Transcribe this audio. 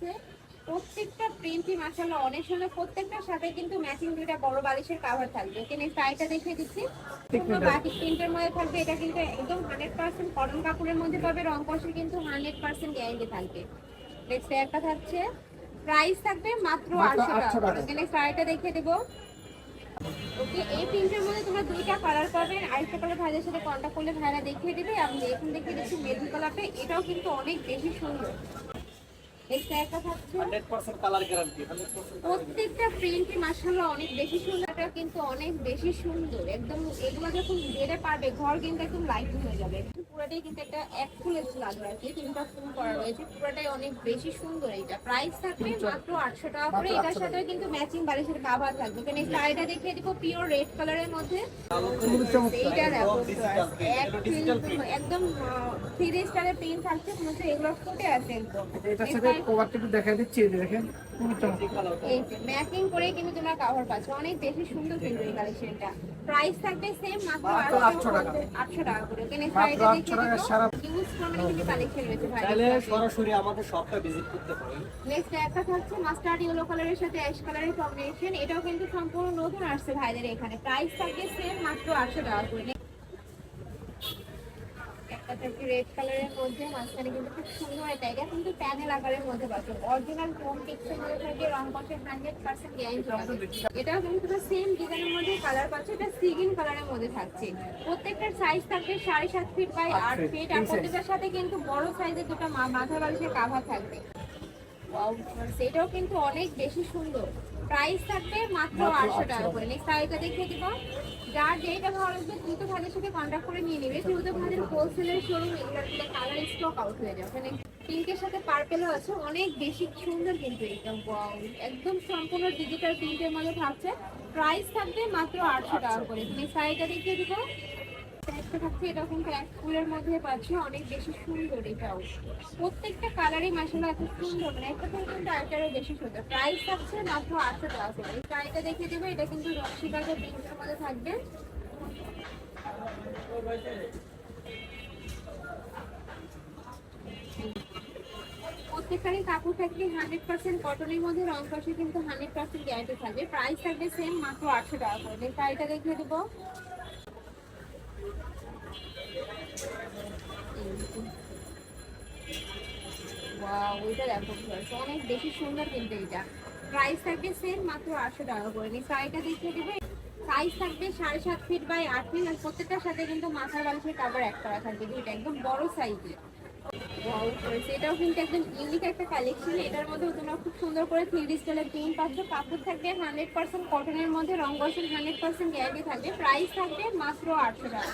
থাকছে। প্রত্যেকটা প্রিন্টই মাশাআল্লাহ অনেক সুন্দর, প্রত্যেকটার সাথে কিন্তু ম্যাচিং দুইটা বড় বালিশের কভার থাকবে। এখানে শাড়িটা দেখিয়ে দিচ্ছি, পুরো বাটিক প্রিন্টের মধ্যে থাকবে। এটা কিন্তু একদম 100% কটন কাপড়ের মধ্যে পাবে, রং কষে কিন্তু 100% গ্যারান্টি থাকবে। নেক্সট একটা থাকছে, প্রাইস থাকবে মাত্র 800 টাকা। এখানে শাড়িটা দেখিয়ে দেবো। ওকে, এই প্রিন্টের মধ্যে তোমরা দুইটা কালার পাবে। আরেকটা কালার ভাইদের সাথে কন্ট্যাক্ট করলে ভাইরা দেখিয়ে দিবে। আমি এখন দেখিয়ে দিচ্ছি মেরুন কালারটা, এটাও কিন্তু অনেক বেশি সুন্দর। একটা একটা থাকছে 100% কালার গ্যারান্টি 100% প্রত্যেকটা প্রিন্টই মাশাআল্লাহ অনেক বেশি সুন্দর, এটা কিন্তু অনেক বেশি সুন্দর একদম। এগুলো যখন বেড়ে পারবে ঘর কিন্তু একদম লাইট হয়ে যাবে। পুরোটাই কিন্তু একটা এক ফুলের লাগবে আর কি, তিনটা ফুল করা রয়েছে, পুরোটাই অনেক বেশি সুন্দর। এটা প্রাইস থাকবে মাত্র 800 টাকা করে। এটার সাথে কিন্তু ম্যাচিং বালিশের কভার থাকবে। এখানে শাড়িটা দেখিয়ে দিব পিওর রেড কালারের মধ্যে। এইটা দেখো একদম 3 স্টারের প্রিন্ট থাকছে, মনে হচ্ছে এগুলো ফুটে আছে একদম। এটার সাথে কভারটা একটু দেখাই দিচ্ছি, এই যে দেখেন খুবই চমৎকার। এই যে ম্যাচিং করে কিন্তু তোমরা কভার পাচ্ছ, অনেক বেশি সুন্দর কিন্তু এই কালেকশনটা। প্রাইস থাকবে সেম মাত্র 800 টাকা করে। এখানে শাড়িটা দেখিয়ে দিব, ইউজ ফর্মে কিন্তু কালেকশন রয়েছে ভাই, চাইলে সরাসরি আমাদের শপটা ভিজিট করতে পারেন। নেক্সট একটা থাকছে মাস্টার্ড ইয়েলো কালারের সাথে অ্যাশ কালারের কম্বিনেশন। এটাও কিন্তু সম্পূর্ণ নতুন আসছে ভাইদের এখানে। প্রাইস থাকবে সেম মাত্র 800 টাকা করে। একটা থাকছে রেড কালারের মধ্যে, মাঝখানে কিন্তু খুব সুন্দর। এটা কিন্তু প্যানেল আকারের মধ্যে পাচ্ছ, অরিজিনাল হোম টেক্সের মধ্যে থাকে, রং কষে 100% গ্যারান্টি পাবে। এটাও কিন্তু সেম ডিজাইনের মধ্যে কালার পাচ্ছ, এটা সি গ্রিন কালারের মধ্যে থাকছে। প্রত্যেকটার সাইজ থাকবে 7.5 ফিট বাই 8 ফিট, আর প্রত্যেকটার সাথে কিন্তু বড় সাইজের দুটো মাথা বালিশের কভার থাকবে। ওয়াও, সেটাও কিন্তু অনেক বেশি সুন্দর। প্রাইস থাকবে মাত্র 800 টাকা করে। নেক্সট শাড়িটা দেখিয়ে দিব। যার যেটা ভালো লাগবে দ্রুত ভাইদের সাথে কন্ট্যাক্ট করে নিয়ে নেবে, যেহেতু ভাইদের হোলসেলের শোরুম, এগুলোর কালার স্টক আউট হয়ে যাবে। এখানে পিঙ্কের সাথে পার্পেলও আছে, অনেক বেশি সুন্দর কিন্তু এটা। ওয়াও, একদম সম্পূর্ণ ডিজিটাল প্রিন্টের মধ্যে থাকছে। প্রাইস থাকবে মাত্র 800 টাকা করে। নেক্সট শাড়িটা দেখিয়ে দিব। একটা থাকছে, এটাও কিন্তু এক ফুলের মধ্যে পাচ্ছি, অনেক বেশি সুন্দর। এটাও প্রত্যেকটা কালারই মাশাআল্লাহ এত সুন্দর, মানে একটা থেকে কিন্তু আরেকটারও বেশি সুন্দর। প্রাইস থাকছে মাত্র 800 টাকা করে। এই শাড়িটা দেখে দেবে, এটা কিন্তু রক্সিবাগের প্রিন্টের মধ্যে থাকবে। প্রত্যেকটারই কাপড় থাকবে 100% কটনের মধ্যে, রং কষে কিন্তু 100% গ্যারান্টি থাকবে। প্রাইস থাকবে সেম মাত্র 800 টাকা করে। এই শাড়িটা দেখিয়ে দেবো। ওয়াও, ওইটা দেখো ভিউয়ার্স, অনেক বেশি সুন্দর কিন্তু এটা। প্রাইস থাকবে সেম মাত্র 800 টাকা করে। এই শাড়িটা দেখিয়ে দিবে। সাইজ থাকবে 7.5 ফিট বাই 8 ফিট, আর প্রত্যেকটার সাথে কিন্তু মাথার বালিশের কভার এক করা থাকবে, দুইটা একদম বড় সাইজের। ওয়াও, এটাও কিন্তু একদম ইউনিক একটা কালেকশন। এটার মধ্যে তোমরা খুব সুন্দর করে 3D স্টাইলের প্রিন্ট পাচ্ছ। কাপড় থাকবে 100% কটনের মধ্যে, রং কষের 100% গ্যারান্টি থাকবে। প্রাইস থাকবে মাত্র 800 টাকা।